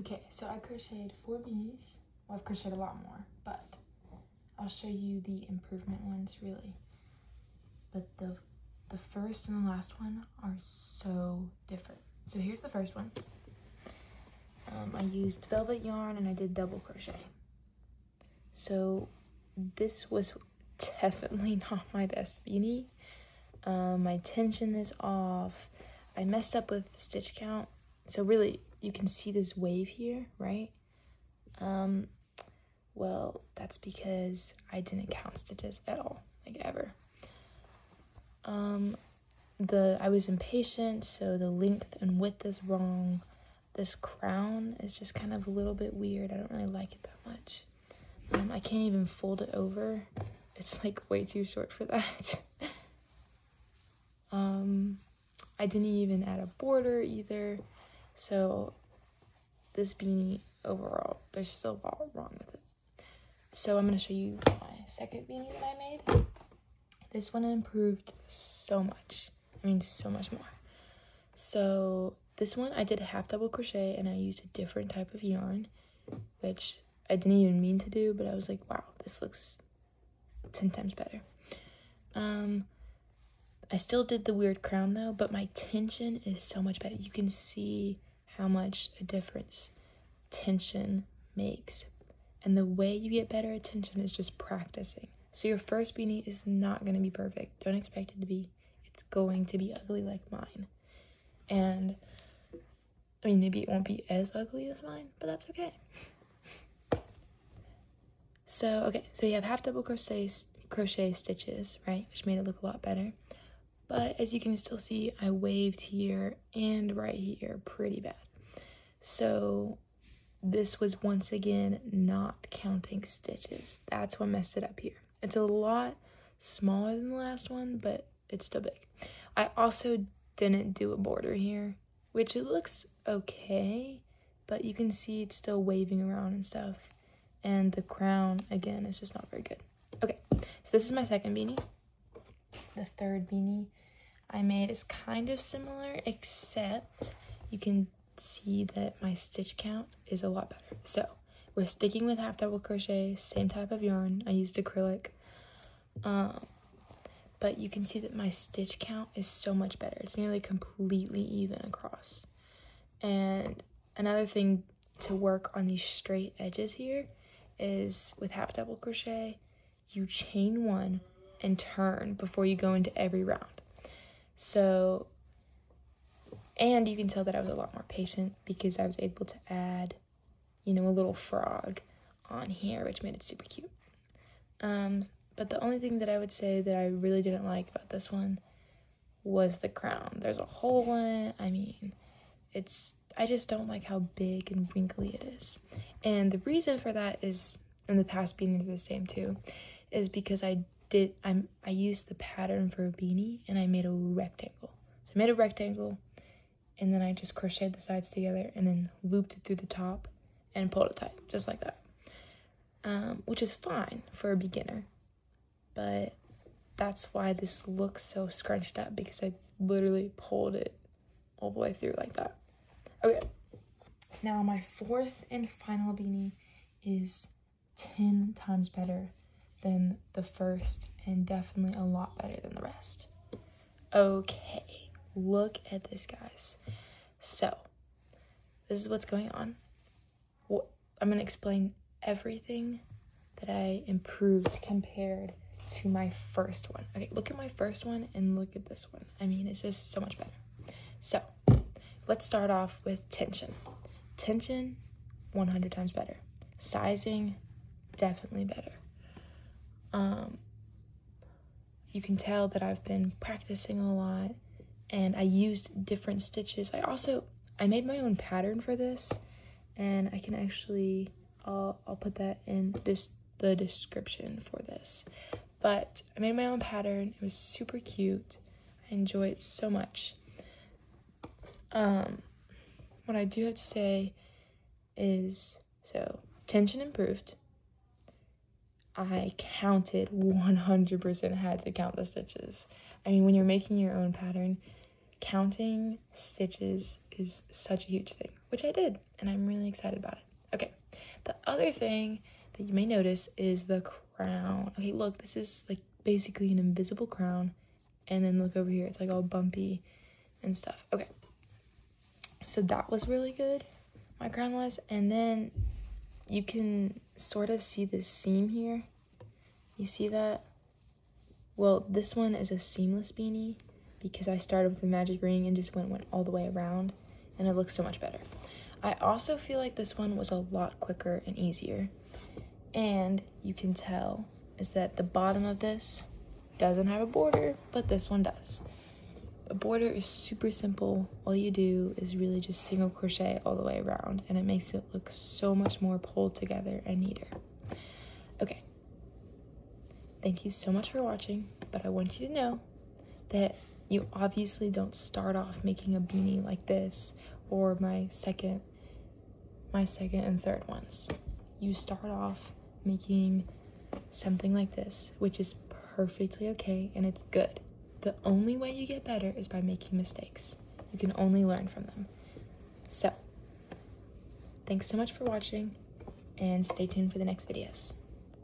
Okay, so I crocheted 4 beanies. Well, I've crocheted a lot more, but I'll show you the improvement ones really. But the first and the last one are so different. So here's the first one. I used velvet yarn and I did double crochet. So this was definitely not my best beanie. My tension is off. I messed up with the stitch count. So really, you can see this wave here, right? Well, that's because I didn't count stitches at all, like ever. I was impatient, so the length and width is wrong. This crown is just kind of a little bit weird. I don't really like it that much. I can't even fold it over. It's like way too short for that. I didn't even add a border either. So this beanie overall, there's just a lot wrong with it. So I'm going to show you my second beanie that I made. This one improved so much. I mean, so much more. So this one I did a half double crochet and I used a different type of yarn, which I didn't even mean to do, but I was like, wow, this looks 10 times better. I still did the weird crown though, but my tension is so much better. You can see how much a difference tension makes. And the way you get better at tension is just practicing. So your first beanie is not going to be perfect. Don't expect it to be. It's going to be ugly like mine. And, I mean, maybe it won't be as ugly as mine, but that's okay. So you have half double crochet stitches, right? Which made it look a lot better. But as you can still see, I waved here and right here pretty bad. So this was once again not counting stitches. That's what messed it up here. It's a lot smaller than the last one, but it's still big. I also didn't do a border here, which it looks okay, but you can see it's still waving around and stuff. And the crown, again, is just not very good. Okay, so this is my second beanie. The third beanie I made is kind of similar, except you can see that my stitch count is a lot better. So we're sticking with half double crochet, same type of yarn. I used acrylic, but you can see that my stitch count is so much better. It's nearly completely even across. And another thing to work on these straight edges here is with half double crochet, you chain one and turn before you go into every round. So, and you can tell that I was a lot more patient because I was able to add, a little frog on here, which made it super cute. But the only thing that I would say that I really didn't like about this one was the crown. There's a hole in it. I mean, I just don't like how big and wrinkly it is. And the reason for that is, and the past beanies are the same too, is because I used the pattern for a beanie and I made a rectangle. So I made a rectangle and then I just crocheted the sides together and then looped it through the top and pulled it tight, just like that. Which is fine for a beginner, but that's why this looks so scrunched up, because I literally pulled it all the way through like that. Okay, now my fourth and final beanie is 10 times better than the first and definitely a lot better than the rest. Okay, look at this, guys. So this is what's going on. I'm going to explain everything that I improved compared to my first one. Okay, look at my first one and look at this one. I mean, it's just so much better. So let's start off with tension. Tension, 100 times better. Sizing, definitely better. You can tell that I've been practicing a lot and I used different stitches. I made my own pattern for this, and I can actually, I'll put that in the description for this. But I made my own pattern. It was super cute. I enjoyed it so much. What I do have to say is, so tension improved. I counted 100%, had to count the stitches. I mean, when you're making your own pattern, counting stitches is such a huge thing, which I did, and I'm really excited about it. Okay, the other thing that you may notice is the crown. Okay, look, this is like basically an invisible crown, and then look over here, it's like all bumpy and stuff. Okay, so that was really good, my crown was. And then you can sort of see this seam here. You see that? Well, this one is a seamless beanie because I started with the magic ring and just went all the way around, and it looks so much better. I also feel like this one was a lot quicker and easier, and you can tell is that the bottom of this doesn't have a border, but this one does. A border is super simple. All you do is really just single crochet all the way around, and it makes it look so much more pulled together and neater. Okay, thank you so much for watching, but I want you to know that you obviously don't start off making a beanie like this or my second and third ones. You start off making something like this, which is perfectly okay, and it's good. The only way you get better is by making mistakes. You can only learn from them. So, thanks so much for watching, and stay tuned for the next videos.